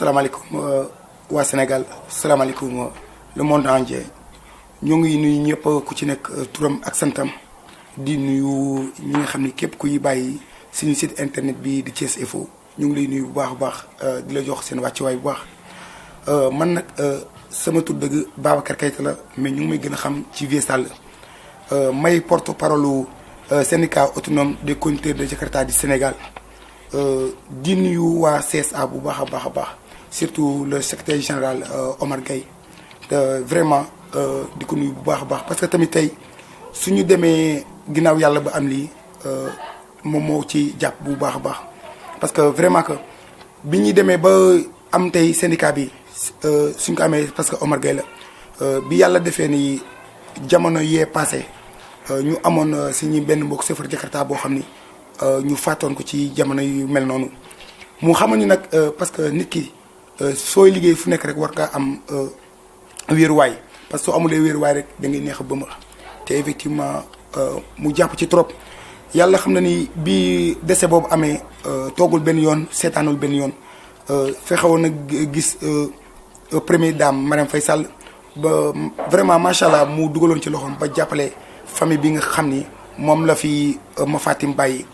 salaamaaleykum waa Sénégal salaamaaleykum le monde entier ñoo ngi nuyu ñëpp ku ci nekk turam ak santam di nuyu ñi nga xam ni képp kuy bàyyi suñu site internet bi di Thiès Info ñu ngi lay nuyu bu baax a baax di la jox seen wàccuwaay bu baax man nag sama tur dëgg Babacar Keita la mais ñu ngi may gën a xam ci Vieux Sall may porte parole syndicat autonome des conducteurs de Jakarta du Sénégal di nuyu waa CSA bu baax a baax surtout le secrétaire général Omar Gueye vraiment di ko nuyu bu baax a baax parce que tamit tey suñu demee ginnaaw yàlla ba am lii moom moo ci jàpp bu baax a baax parce que vraiment que bi ñuy demee ba am tey syndicat bi suñ ko amee parce que Omar Gueye la bi yàlla defee ni jamono yee passé ñu amoon suñu benn mbokk chauffeur Jakarta boo xam ni ñu fàttoon ko ci jamono yu mel noonu mu xamal ni nag parce que nit ki sooy liggéey fu nekk rek war nga am wéeruwaay parce que soo amulee wéeruwaay rek da ngay neex a bëma te effectivement mu jàpp ci trop yàlla xam na ni bi décès boobu amee toogul benn yoon seetaanul benn yoon fexewoon nag gis première dame Marième Faye Sall ba vraiment macha allah mu dugaloon ci loxoom ba jàppale famille bi nga xam ni moom la fi ma Fatim bàyyi.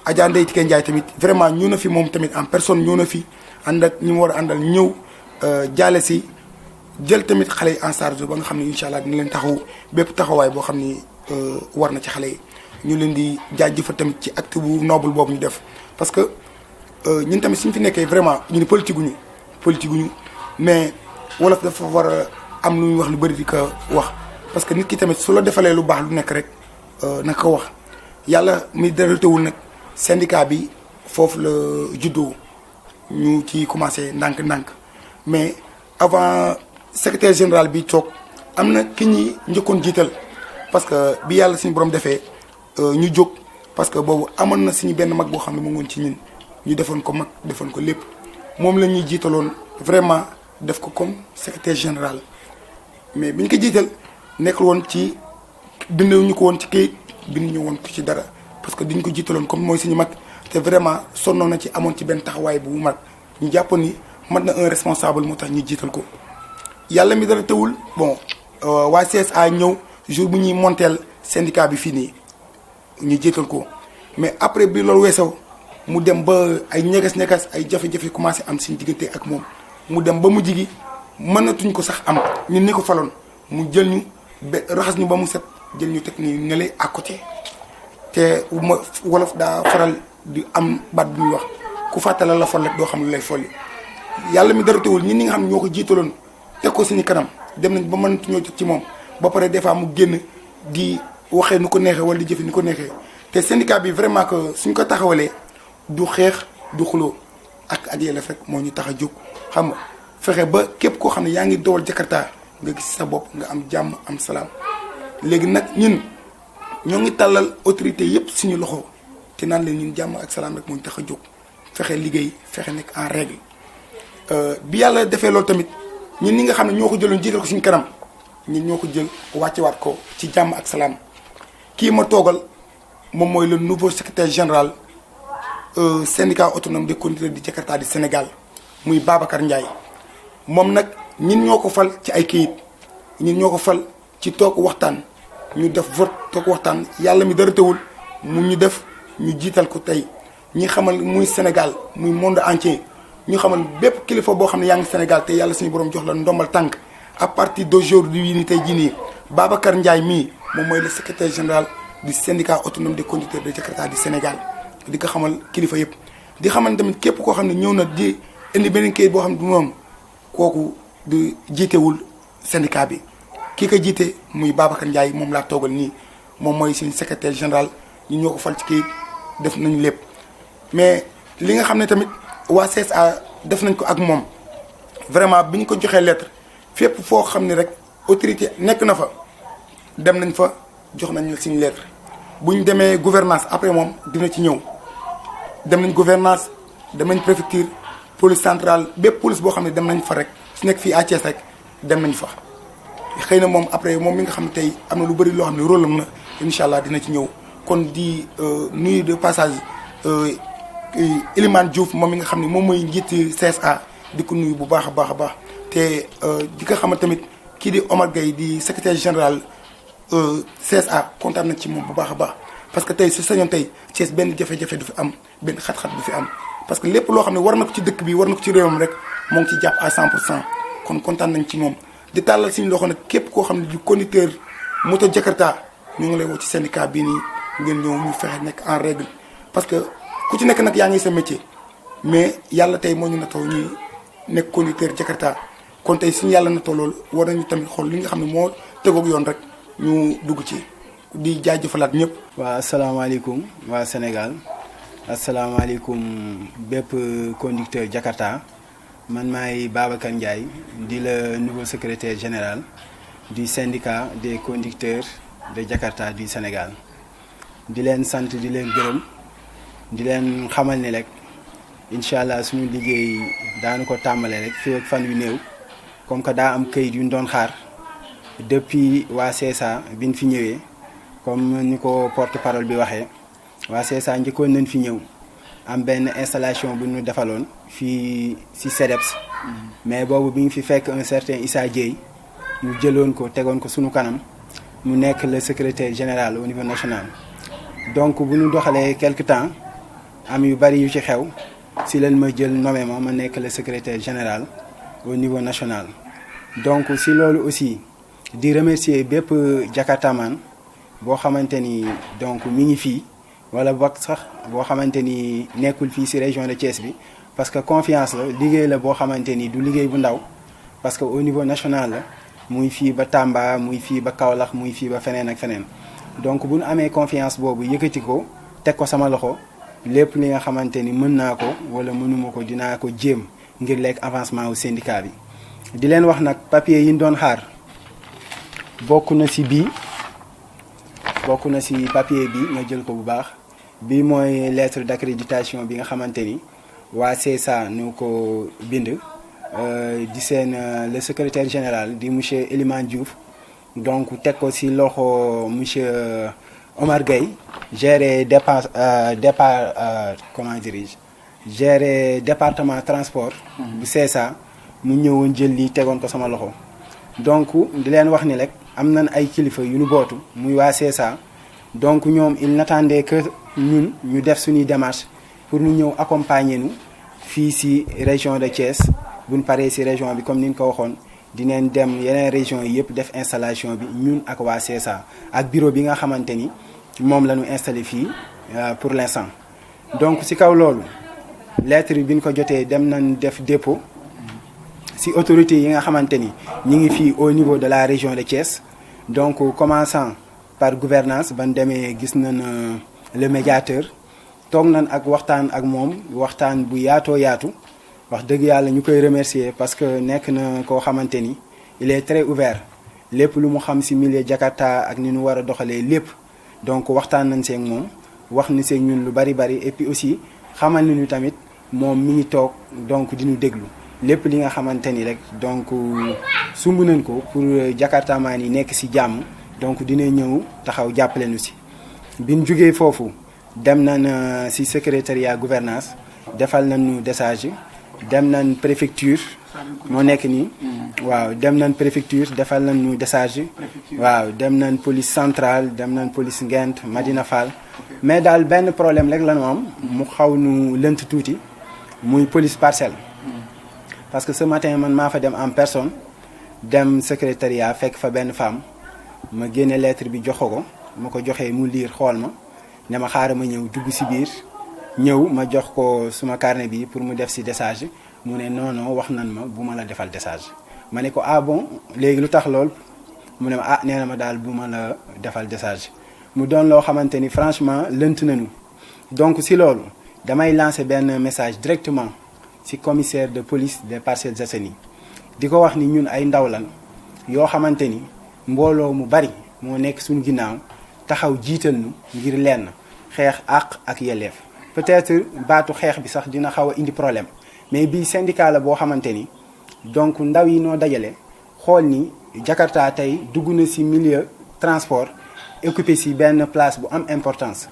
Adja Ndeye Tické Ndiaye tamit vraiment ñëw na fi moom tamit en personne ñëw na fi ànd ak ñi mu war a àndal ñëw jaale si jël tamit xale yi en charge ba nga xam ne incha allah dina leen taxaw bépp taxawaay boo xam ni war na ci xale yi ñu leen di jaajëfal tamit ci acte bu noble boobu ñu def. parce que ñun tamit suñu fi nekkee vraiment ñu ne politique guñu mais wolof dafa war a am lu ñuy wax lu bëri di ko wax parce que nit ki tamit su la defalee lu baax lu nekk rek na ko wax yàlla mi dara teewul nag. syndicat bi foofu la juddoo ñu ci commencé ndànk-ndànk mais avant secrétaire général bi toog am na ki ñi njëkkoon jiital parce que bi yàlla suñu borom defee ñu jóg parce que boobu amoon na suñu benn mag boo xam ne mu ngoon ci ñun ñu defoon ko mag defoon ko lépp moom la ñuy jiitaloon vraiment def ko comme secrétaire général mais bi ñu ko jiital nekkul woon ci binduñu ko woon ci kayit binduñu woon ko ci dara parce que diñ ko jiitaloon comme mooy suñu mag te vraiment sonnoon na ci amoon ci benn taxawaay bu mag ñu jàppoon ni mat na un responsable moo tax ñu jiital ko yàlla mi dara tëwul bon waa CSA ñëw jour bu ñuy monteel syndicat bi fii nii ñu jiital ko mais après bi loolu weesoo mu dem ba ay ñegas ay jafe-jafe commencé am suñu diggante ak moom mu dem ba mujj gi mënatuñ ko sax am ñun ni ko faloon mu jël ñu ba raxas ñu ba mu set jël ñu teg ni ne à côté te ma wolof daa faral di am baat bu ñuy wax ku fàttala la fol rek doo xam lu lay folli yàlla mi dara teewul ñi nga xam ne ñoo ko jiitaloon teg ko suñu kanam dem nañ ba mënatuñoo jot ci moom ba pare des fois mu génn di waxee nu ko neexee wala di jëfe ni ko neexee te syndicat bi vraiment que suñ ko taxawalee du xeex du xuloo ak yelleef rek moo ñu tax a jóg xam nga fexe ba képp koo xam ne yaa ngi dowal Jakarta nga gis sa bopp nga am jàmm am salaam léegi nag ñun ñoo ngi tàllal autorité yëpp suñu loxo te naan leen ñun jàmm ak salaam rek moo ñu tax a jóg fexe liggéey fexe nekk en règle bi yàlla defee loolu tamit ñun ñi nga xam ne ñoo ko jëloon jiital ko suñu kanam ñun ñoo ko jël wàccewaat ko ci jàmm ak salaam kii ma toogal moom mooy le nouveau secrétaire général syndicat autonome des conducteurs du Jakarta du Sénégal muy Babacar Ndiaye moom nag ñun ñoo ko fal ci ay kayit ñun ñoo ko fal ci toog waxtaan ñu def vote toog waxtaan yàlla mi dara teewul mu ñu def ñu jiital ko tey ñi xamal muy Sénégal muy monde entier ñu xamal bépp kilifa boo xam ne yaa ngi Sénégal te yàlla suñu borom jox la ndombal tànk à partir d'aujourd'hui ni tey jii nii Babacar Ndiaye mii moom mooy le secrétaire général du syndicat autonome des conducteurs de Jakarta du Sénégal di ko xamal kilifa yëpp di xamal tamit képp koo xam ne ñëw na di indi beneen kayit boo xam ne du moom kooku du jiitewul syndicat bi kii ko jiite muy Babacar Ndiaye moom laa toogal nii moom mooy suñu secrétaire général ñu ñoo ko fal ci kayit def nañu lépp mais li nga xam ne tamit waa CSA def nañ ko ak moom vraiment bi ñu ko joxee lettre fépp foo xam ne rek autorité nekk na fa dem nañ fa jox nañ suñu lettre bu ñu demee gouvernance après moom dina ci ñëw dem nañ gouvernance dem nañ préfecture police centrale bépp police boo xam ne dem nañ fa rek su nekk fii à Thiès rek dem nañ fa xëy na moom après moom mi nga xam ne tey am na lu bëri loo xam ne rôle am na incha allah dina ci ñëw kon di nuyu de passage Elimane Diouf moom mi nga xam ne moom mooy njiit CSA di ko nuyu bu baax a baax a baax te di ko xamal tamit kii di Omar Gueye di secrétaire général CSA kontaan nañ ci moom bu baax a baax parce que tey su sañoon tey Thiès benn jafe-jafe du fi am benn xat-xat du fi am parce que lépp loo xam ne war na ko ci dëkk bi war na ko ci réewam rek moo ngi ci jàpp à 100% kon kontaan nañ ci moom di tàllal suñu loxo nag képp koo xam ne di conducteur moto Jakarta ñu ngi lay woo ci syndicat bii nii ngeen ñëw ñu fexe nekk en règle parce que ku ci nekk nag yaa ngi sa métier mais yàlla tey moo ñu natoo ñuy nekk conducteur Jakarta kon tey suñu yàlla natoo loolu war nañu tamit xool li nga xam ne moo tegoog yoon rek ñu dugg ci di jaajëfalaat ñëpp. waa asalaamaaleykum waa Sénégal asalaamaaleykum bépp conducteur Jakarta man maay Babacar Ndiaye di le nouveau secrétaire général du syndicat des conducteurs de Jakarta du Sénégal di leen sant di leen gërëm di leen xamal ni rek incha allah suñu liggéey daanu ko tàmbale rek fii ak fan yu néew comme que daa am këyit yu ñu doon xaar depuis waa CSA bi ñu fi ñëwee comme ni ko porte parole bi waxee waa CSA njëkkoon nañ fi ñëw am benn installation bu ñu defaloon fii ci CEDEPS mais boobu bi ñu fi fekk un certain Issa Dieye ñu jëloon ko tegoon ko sunu kanam mu nekk le secrétaire général au niveau national donc bu ñu doxalee quelque temps am yu bari yu ci xew si leen ma jël nommé ma nekk le secrétaire général au niveau national donc si loolu aussi di remercier bépp jakartaman boo xamante ni donc mi ngi fii wala boog sax boo xamante ni nekkul fii si région de Thiès bi parce que confiance la liggéey la boo xamante ni du liggéey bu ndaw parce que au niveau national la muy fii ba Tamba muy fii ba Kaolack muy fii ba feneen ak feneen donc bu ñu amee confiance boobu yëkkati ko teg ko sama loxo lépp li nga xamante ni mën naa ko wala mënuma ko dinaa ko jéem ngir lekk avancement au syndicat bi di leen wax nag papier yi ñu doon xaar bokk na ci papier bi nga jël ko bu baax bii mooy lettre d'accréditation bi nga xamante ni waa CSA ñu ko bind di seen le secrétaire général di monsieur Elimane Diouf donc teg ko ci loxo monsieur Omar Gueye gérer gérer département transport bu CSA mu ñëwoon jël lii tegoon ko sama loxo donc di leen wax ni rek am nañ ay kilifa yu nu bootu muy waa CSA donc ñoom il n'attendait que ñun ñu def suñuy démarche pour ñu ñëw accompagner nu fii ci région de Thiès buñ paree ci région bi comme ni ñu ko waxoon dineen dem yeneen région yi yëpp def installation bi ñun ak waa CSA ak bureau bi nga xamante ni moom la ñu installé fii pour l'instant donc ci kaw loolu lettre bi ñu ko jotee dem nañ def dépôt ci autorités yi nga xamante ni ñi ngi fii au niveau de la région de Thiès donc commençant par gouvernance ban demee gis nañ le médiateur toog nañ ak waxtaan ak moom waxtaan bu yaatoo yaatu wax dëgg yàlla ñu koy remercier parce que nekk na koo xamante ni il est très ouvert lépp lu mu xam ci milieu Jakarta ak ni ñu war a doxalee lépp donc waxtaan nañ seeg moom wax ni seeg ñun lu bari et puis aussi xamal nañu tamit moom mi ngi toog donc di ñu déglu lépp li nga xamante ni rek donc sumb nañ ko pour jakartamaan yi nekk ci jàmm donc dina ñëw taxaw jàppale nu ci. bi ñu jugee foofu dem nañ ci secrétariat gouvernance defal nañu décharge dem nañ préfecture moo nekk nii waaw dem nañ préfecture defal nañu décharge waaw dem nañ police centrale dem nañ police Ngent Madina Fall mais daal benn problème rek la ñu am mu xaw nu lënt tuuti muy police parcelle parce que ce matin man maa fa dem en personne dem secrétariat fekk fa benn femme ma génne lettre bi jox ko ma ko joxee mu liir xool ma ne ma xaaral ma ñëw dugg ci biir ñëw ma jox ko suma carnet bi pour mu def ci décharge mu ne non wax nan ma bu ma la defal décharge ma ne ko ah bon léegi lu tax lool mu ne ma ah nee na ma daal bu ma la defal décharge mu doon loo xamante ni franchement lënt nañu donc ci loolu damay lancer benn message directement ci commissaire de police des Parcelles Assainies di ko wax ni ñun ay ndaw lan yoo xamante ni mbooloo mu bari moo nekk suñu ginnaaw taxaw jiital nu ngir lenn xeex àq ak yelleef peut-être baatu xeex bi sax dina xaw a indi problème mais bii syndicat la boo xamante ni donc ndaw yi noo dajale xool ni Jakarta tey dugg na ci milieu transport occupé ci benn place bu am importance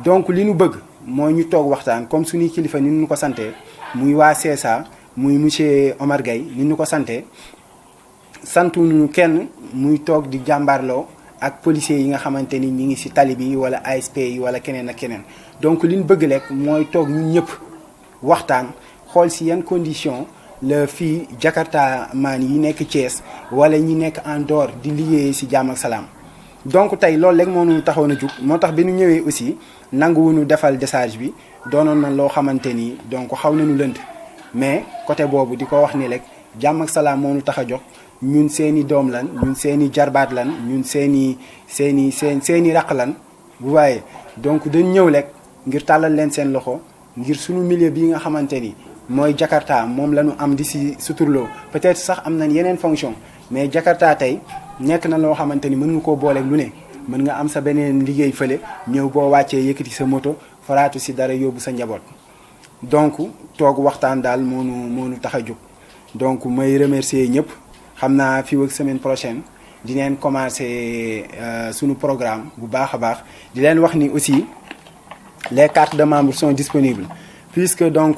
donc li nu bëgg moo ñu toog waxtaan comme suñuy kilifa ni ñu ko santee muy waa CSA muy monsieur Omar Gueye ni ñu ko santee santuñu kenn muy toog di jàmbaarloo ak policiers yi nga xamante ni ñi ngi ci tali bi wala ASP yi wala keneen ak keneen donc li ñu bëgg rek mooy toog ñun ñëpp waxtaan xool ci yan condition la fii Jakarta maan yi nekk Thiès wala ñi nekk en dehors di liggéeyee ci jàmm ak salaam donc tey loolu rek moo ñu taxoon a jug moo tax bi ñu ñëwee aussi nanguwuñu defal décharge bi doonoon na loo xamante ni donc xaw nañu lënt mais côté boobu di ko wax ni rek jàmm ak salaam moo ñu tax a jox ñun seeni doom lan ñun seeni jarbaat lan ñun seeni raq lan bu waaye donc dañ ñëw rek ngir tàllal leen seen loxo ngir suñu milieu bii nga xamante ni mooy Jakarta moom la ñu am di si suturloo peut-être sax am nañ yeneen fonction mais Jakarta tey nekk na loo xamante ni mën nga koo booleeg lu ne mën nga am sa beneen liggéey fële ñëw boo wàccee yëkkati sa moto faraatu si dara yóbbu sa njaboot donc toog waxtaan daal moo nu tax a jóg donc may remercier ñëpp xam naa fii ak semaine prochaine dineen commencer sunu programme bu baax a baax di leen wax ni aussi les cartes de membres sont disponibles puisque donc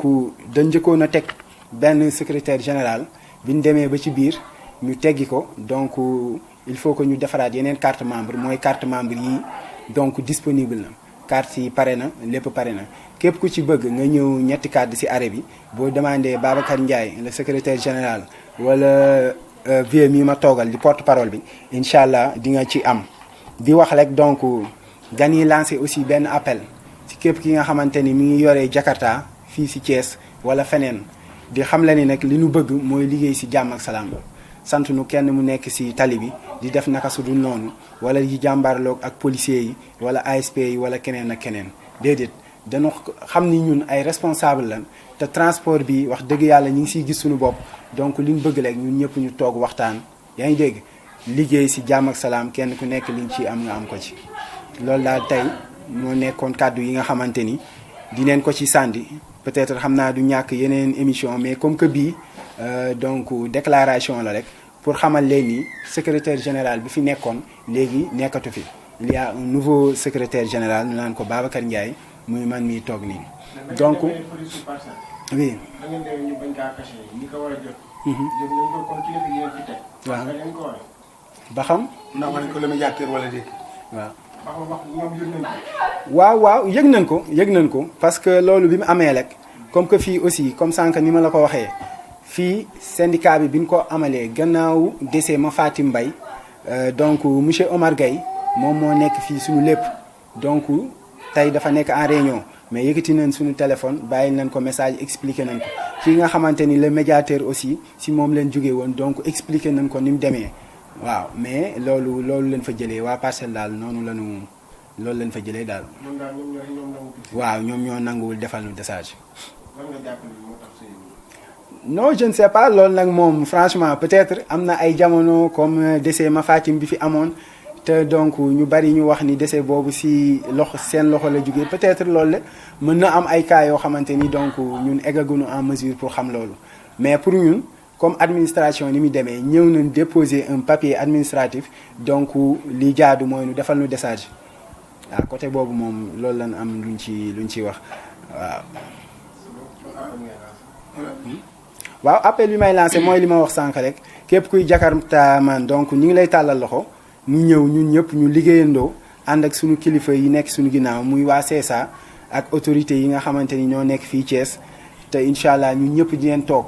dañ njëkkoon a teg benn secrétaire général bi ñu demee ba ci biir ñu teggi ko donc il faut que ñu defaraat yeneen carte membre mooy carte membre yi donc disponible na carte yi pare na lépp pare na képp ku ci bëgg nga ñëw ñetti carte ci arrêt bi boo demandé Babacar Ndiaye le secrétaire général wala vieux mi ma toogal di porte parole bi incha allah di nga ci am di wax rek donc dañuy lancer aussi benn appel ci képp ki nga xamante ni mi ngi yoree Jakarta fii ci Thiès wala feneen di xam la ni nag li ñu bëgg mooy liggéey ci jàmm ak salaam sant nu kenn mu nekk ci tali bi di def naka su dul noonu wala di jàmbaarloog ak policiers yi wala ASP yi wala keneen ak keneen déedéet dañu xam ni ñun ay responsable lan te transport bi wax dëgg yàlla ñu ngi ciy gis suñu bopp donc li ñu bëgg rek ñun ñëpp ñu toog waxtaan yaa ngi dégg liggéey ci jàmm ak salaam kenn ku nekk liñ ci am nga am ko ci loolu daal tey moo nekkoon kàddu yi nga xamante ni dineen ko ci sànni peut-être xam naa du ñàkk yeneen émission mais comme que bii donc déclaration la rek pour xamal leen ni secrétaire général bi fi nekkoon léegi nekkatu fi il y a un nouveau secrétaire général ñu naan ko Babacar Ndiaye muy man mii toog nii donc oui waaw ba xam ndax man ko le médiateur wala déet waaw yëg nañ ko parce que loolu bi mu amee rek comme que fii aussi comme sànq ni ma la ko waxee fii syndicat bi ñu ko amalee gannaaw décès ma Fatim Mbaye donc monsieur Omar Gueye moom moo nekk fii suñu lépp donc tey dafa nekk en réunion mais yëkkati nañ suñu téléphone bàyyi nañ ko message expliqué nañ ko kii nga xamante ni le médiateur aussi si moom leen jógee woon donc expliqué nañ ko ni mu demee waaw mais loolu leen fa jëlee waa Parcelles daal noonu lañu loolu leen fa jëlee daal. waaw ñoom ñoo nanguwul defal nu décharge. non je ne sais pas loolu nag moom franchement peut-être am na ay jamono comme décès ma Fatim bi fi amoon te donc ñu bari ñu wax ni décès boobu ci seen loxo la jógee peut-être loolu la mën na am ay cas yoo xamante ni donc ñun eggaguñu en mesure pour xam loolu mais pour ñun comme administration ni muy demee ñëw nañ déposer un papier administratif donc li jaadu mooy nu defal nu décharge waaw côté boobu moom loolu lañ am luñ ci wax waaw. waaw appel bi may lancé mooy li ma wax sànq rek képp kuy Jakarta man donc ñu ngi lay tàllal loxo ñu ñëw ñun ñëpp ñu liggéeyandoo ànd ak suñu kilifa yi nekk suñu ginnaaw muy waa CSA ak autorités yi nga xamante ni ñoo nekk fii Thiès te incha allah ñun ñëpp dinañ toog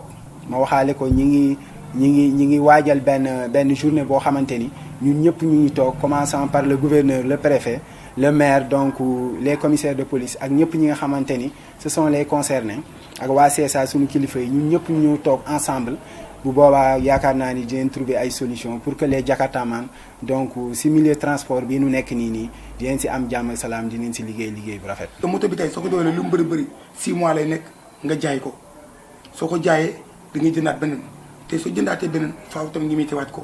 ma waxaale ko ñi ngi waajal benn journée boo xamante ni ñun ñëpp ñu ngi toog commençant par le gouverneur le préfet le maire donc les commissaires de police ak ñëpp ñi nga xamante ni ce sont les concernés ak waa CSA suñu kilifa yi ñun ñëpp ñu toog ensemble bu boobaa yaakaar naa ni dinañ trouver ay solutions pour que les Jakartaman donc si milieu transport bi nu nekk nii dinañ si am jàmm ak salaam dinañ si liggéey bu rafet. te moto bi tey soo ko doole lu mu bëri 6 mois lay nekk nga jaay ko soo ko jaayee da ngay jëndaat beneen te soo jëndaatee beneen faaw tamit ñi muy teewaat ko.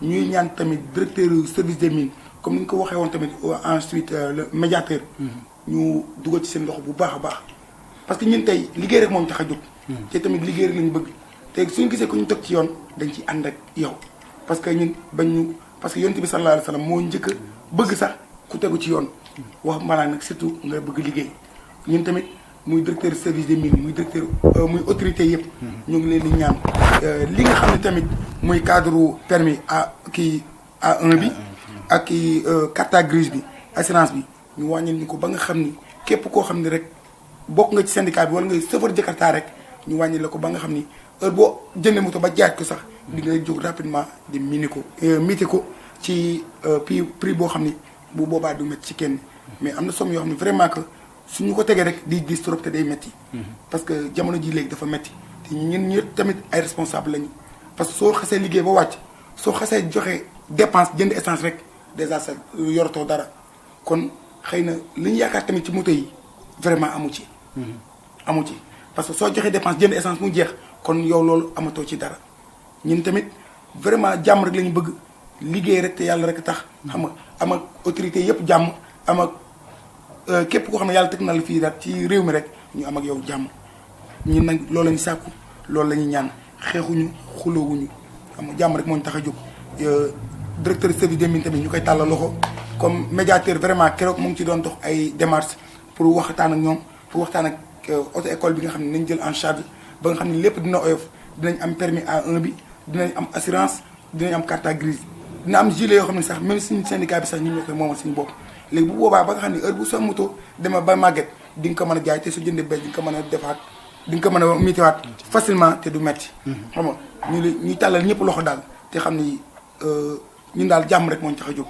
ñuy ñaan tamit directeur service des mines comme ni nga ko waxee woon tamit ensuite le médiateur. ñu dugal ci seen loxo bu baax a baax. parce que ñun tey liggéey rek moom tax a jóg. te tamit liggéey rek lañu bëgg. te suñu gisee ko ñu teg ci yoon dañ ciy ànd ak yow parce que ñun parce que yonent bi sallallahu alayhi wa sallam moo njëkk a bëgg sax ku tegu ci yoon wax maanaam nag surtout nga bëgg liggéey ñun tamit muy directeur service des mines muy directeur muy autorité yëpp. ñu ngi leen di ñaan li nga xam ne tamit muy cadre permis A1 bi ak carte grise bi assurance bi ñu wàññil ñu ko ba nga xam ni képp koo xam ne rek bokk nga ci syndicat bi wala ngay chauffeur Jakarta rek ñu wàññil la ko ba nga xam ni heure boo jëndee moto ba jaaj ko sax di nga jóg rapidement di miti ko ci prix boo xam ni bu boobaa du métti ci kenn mais am na somme yoo xam ne vraiment que suñu ko tegee rek di gis trop te day métti. parce que jamono ji léegi dafa métti te ñun ñëpp tamit ay responsable lañu parce que soo xasee liggéey ba wàcc soo xasee joxe dépense jënd essence rek déjà sa yoratoo dara kon xëy na li ñu yaakaar tamit ci moto yi vraiment amu ci. amu ci parce que soo joxee dépense jënd essence mu jeex kon yow loolu amatoo ci dara ñun tamit vraiment jàmm rek la ñu bëgg liggéey rek te yàlla rek tax. xam nga am ak autorité yëpp jàmm am ak képp koo xam ne yàlla teg na la fii rek ci réew mi rek ñu am ak yow jàmm ñun nag loolu la ñu sàkku loolu la ñuy ñaan xeexuñu xuloowuñu xam nga jàmm rek moo ñu tax a jóg. directeur service des mines tamit ñu koy tàllal loxo comme médiateur vraiment keroog mu ngi ci doon dox ay démarches pour waxtaan ak ñoom pour waxtaan ak auto école bi nga xam ne nañ jël en charge ba nga xam ne lépp dina oyof dinañ am permis A1 bi dinañ am assurance dinañ am carte grise dina am gilet yoo xam ne sax même suñu syndicat bi sax ñu ñoo koy moomal suñu bopp léegi bu boobaa ba nga xam ne heure bu sa moto dema ba màgget di nga ko mën a jaay te su jëndee benn di nga ko mën a defaat di nga ko mën a mitiwaat facilement te du metti xam nga ñuy tàllal ñëpp loxo daal te xam ni ñun daal jàmm rek moo ñu tax a jóg